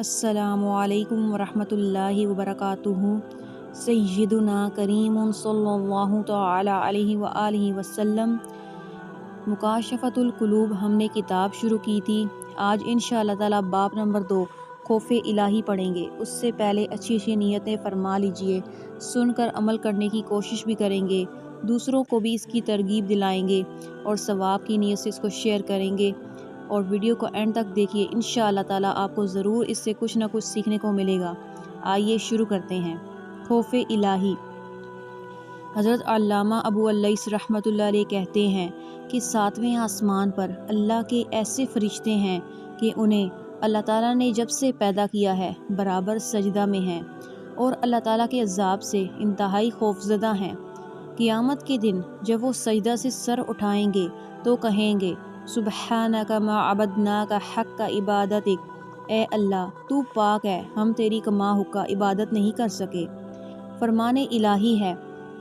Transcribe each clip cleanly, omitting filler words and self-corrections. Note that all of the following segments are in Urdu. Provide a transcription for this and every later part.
السلام علیکم ورحمۃ اللہ وبرکاتہ۔ سیدنا کریم صلی اللہ تعالی علیہ وآلہ وسلم۔ مکاشفۃ القلوب ہم نے کتاب شروع کی تھی۔ آج انشاءاللہ تعالی باب نمبر 2 خوف الہی پڑھیں گے۔ اس سے پہلے اچھی اچھی نیتیں فرما لیجئے، سن کر عمل کرنے کی کوشش بھی کریں گے، دوسروں کو بھی اس کی ترغیب دلائیں گے اور ثواب کی نیت سے اس کو شیئر کریں گے، اور ویڈیو کو اینڈ تک دیکھیے، انشاءاللہ تعالیٰ آپ کو ضرور اس سے کچھ نہ کچھ سیکھنے کو ملے گا۔ آئیے شروع کرتے ہیں۔ خوف الہی۔ حضرت علامہ ابو اللیث رحمۃ اللہ علیہ کہتے ہیں کہ 7ویں آسمان پر اللہ کے ایسے فرشتے ہیں کہ انہیں اللہ تعالیٰ نے جب سے پیدا کیا ہے برابر سجدہ میں ہیں اور اللہ تعالیٰ کے عذاب سے انتہائی خوفزدہ ہیں۔ قیامت کے دن جب وہ سجدہ سے سر اٹھائیں گے تو کہیں گے، سبحانک ما عبدناک حق عبادتک، اے اللہ تو پاک ہے، ہم تیری کما حقہ عبادت نہیں کر سکے۔ فرمان الہی ہے،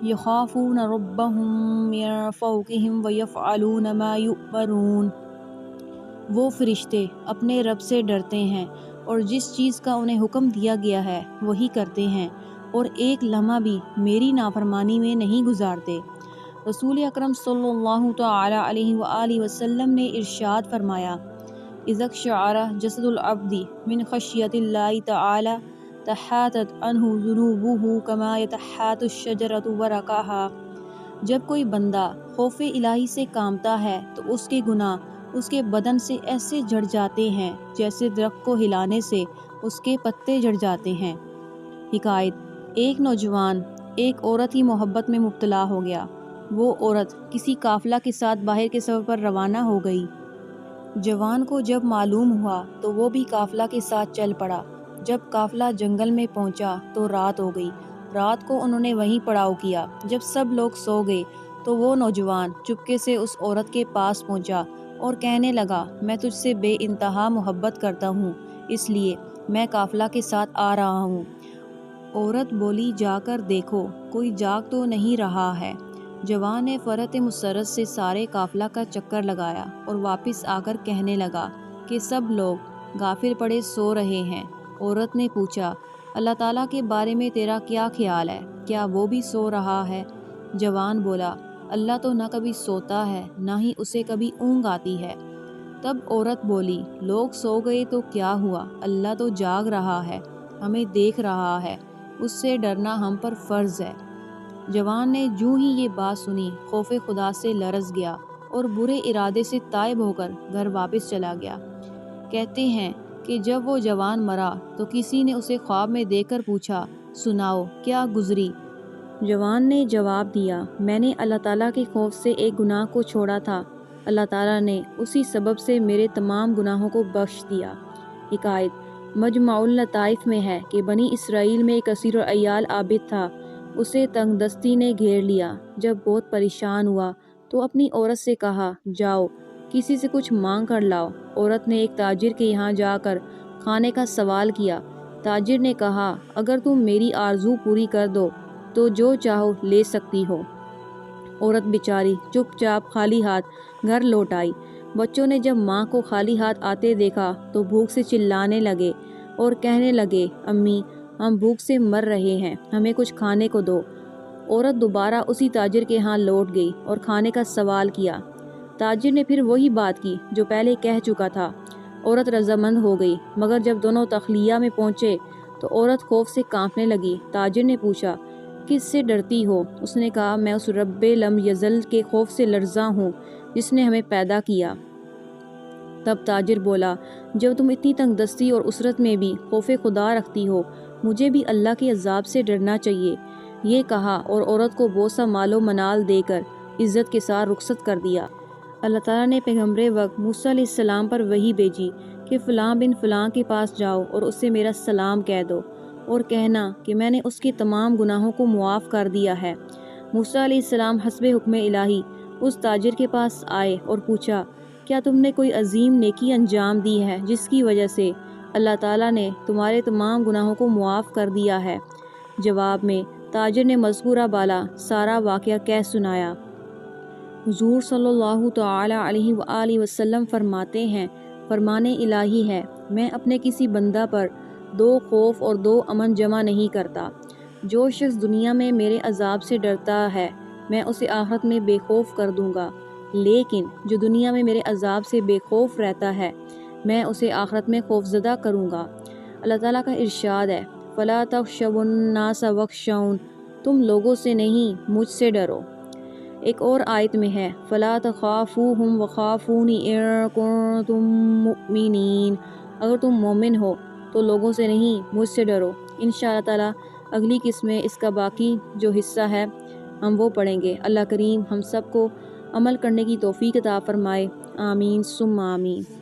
یخافون ربہم من فوقہم ویفعلون ما یؤمرون۔ وہ فرشتے اپنے رب سے ڈرتے ہیں اور جس چیز کا انہیں حکم دیا گیا ہے وہی کرتے ہیں، اور ایک لمحہ بھی میری نافرمانی میں نہیں گزارتے۔ رسول اکرم صلی اللہ تعالی علیہ وآلہ وسلم نے ارشاد فرمایا، اذا اقشعر جسد العبد من خشیۃ اللہ تعالی تحاتت عنہ ذنوبہ کما یتحات الشجرۃ ورقہا۔ جب کوئی بندہ خوف الہی سے کانپتا ہے تو اس کے گناہ اس کے بدن سے ایسے جھڑ جاتے ہیں جیسے درخت کو ہلانے سے اس کے پتے جھڑ جاتے ہیں۔ حکایت: ایک نوجوان ایک عورت کی محبت میں مبتلا ہو گیا۔ وہ عورت کسی قافلہ کے ساتھ باہر کے سفر پر روانہ ہو گئی۔ جوان کو جب معلوم ہوا تو وہ بھی قافلہ کے ساتھ چل پڑا۔ جب قافلہ جنگل میں پہنچا تو رات ہو گئی۔ رات کو انہوں نے وہیں پڑاؤ کیا۔ جب سب لوگ سو گئے تو وہ نوجوان چپکے سے اس عورت کے پاس پہنچا اور کہنے لگا، میں تجھ سے بے انتہا محبت کرتا ہوں، اس لیے میں قافلہ کے ساتھ آ رہا ہوں۔ عورت بولی، جا کر دیکھو کوئی جاگ تو نہیں رہا ہے۔ جوان نے فرط مسرت سے سارے قافلہ کا چکر لگایا اور واپس آ کر کہنے لگا کہ سب لوگ غافل پڑے سو رہے ہیں۔ عورت نے پوچھا، اللہ تعالیٰ کے بارے میں تیرا کیا خیال ہے؟ کیا وہ بھی سو رہا ہے؟ جوان بولا، اللہ تو نہ کبھی سوتا ہے نہ ہی اسے کبھی اونگ آتی ہے۔ تب عورت بولی، لوگ سو گئے تو کیا ہوا، اللہ تو جاگ رہا ہے، ہمیں دیکھ رہا ہے، اس سے ڈرنا ہم پر فرض ہے۔ جوان نے جوں ہی یہ بات سنی خوف خدا سے لرز گیا اور برے ارادے سے تائب ہو کر گھر واپس چلا گیا۔ کہتے ہیں کہ جب وہ جوان مرا تو کسی نے اسے خواب میں دیکھ کر پوچھا، سناؤ کیا گزری؟ جوان نے جواب دیا، میں نے اللہ تعالیٰ کے خوف سے ایک گناہ کو چھوڑا تھا، اللہ تعالیٰ نے اسی سبب سے میرے تمام گناہوں کو بخش دیا۔ حکایت: مجمع اللطائف میں ہے کہ بنی اسرائیل میں ایک اسیر العیال عابد تھا۔ اسے تنگ دستی نے گھیر لیا۔ جب بہت پریشان ہوا تو اپنی عورت سے کہا، جاؤ کسی سے کچھ مانگ کر لاؤ۔ عورت نے ایک تاجر کے یہاں جا کر کھانے کا سوال کیا۔ تاجر نے کہا، اگر تم میری آرزو پوری کر دو تو جو چاہو لے سکتی ہو۔ عورت بیچاری چپ چاپ خالی ہاتھ گھر لوٹ آئی۔ بچوں نے جب ماں کو خالی ہاتھ آتے دیکھا تو بھوک سے چلانے لگے اور کہنے لگے، امی ہم بھوک سے مر رہے ہیں، ہمیں کچھ کھانے کو دو۔ عورت دوبارہ اسی تاجر کے ہاں لوٹ گئی اور کھانے کا سوال کیا۔ تاجر نے پھر وہی بات کی جو پہلے کہہ چکا تھا۔ عورت رضامند ہو گئی، مگر جب دونوں تخلیہ میں پہنچے تو عورت خوف سے کانپنے لگی۔ تاجر نے پوچھا، کس سے ڈرتی ہو؟ اس نے کہا، میں اس رب لم یزل کے خوف سے لرزاں ہوں جس نے ہمیں پیدا کیا۔ تب تاجر بولا، جب تم اتنی تنگ دستی اور اسرت میں بھی خوف خدا رکھتی ہو، مجھے بھی اللہ کے عذاب سے ڈرنا چاہیے۔ یہ کہا اور عورت کو بہت سا مال و منال دے کر عزت کے ساتھ رخصت کر دیا۔ اللہ تعالیٰ نے پیغمبر وقت موسیٰ علیہ السلام پر وحی بھیجی کہ فلاں بن فلاں کے پاس جاؤ اور اس سے میرا سلام کہہ دو اور کہنا کہ میں نے اس کے تمام گناہوں کو معاف کر دیا ہے۔ موسیٰ علیہ السلام حسب حکم الہی اس تاجر کے پاس آئے اور پوچھا، کیا تم نے کوئی عظیم نیکی انجام دی ہے جس کی وجہ سے اللہ تعالیٰ نے تمہارے تمام گناہوں کو معاف کر دیا ہے؟ جواب میں تاجر نے مذکورہ بالا سارا واقعہ کہہ سنایا۔ حضور صلی اللہ تعالی علیہ وآلہ وسلم فرماتے ہیں، فرمان الہی ہے، میں اپنے کسی بندہ پر دو خوف اور دو امن جمع نہیں کرتا۔ جو شخص دنیا میں میرے عذاب سے ڈرتا ہے میں اسے آخرت میں بے خوف کر دوں گا، لیکن جو دنیا میں میرے عذاب سے بے خوف رہتا ہے میں اسے آخرت میں خوفزدہ کروں گا۔ اللہ تعالیٰ کا ارشاد ہے فَلَا تَخْشَوُا النَّاسَ وَاخْشَوْنِ، تم لوگوں سے نہیں مجھ سے ڈرو۔ ایک اور آیت میں ہے فَلَا تَخَافُوهُمْ وَخَافُونِ إِن كُنتُم مُؤْمِنِينَ، اگر تم مومن ہو تو لوگوں سے نہیں مجھ سے ڈرو۔ انشاءاللہ تعالیٰ اگلی قسط میں اس کا باقی جو حصہ ہے ہم وہ پڑھیں گے۔ اللہ کریم ہم سب کو عمل کرنے کی توفیق عطا فرمائے، آمین ثم آمین۔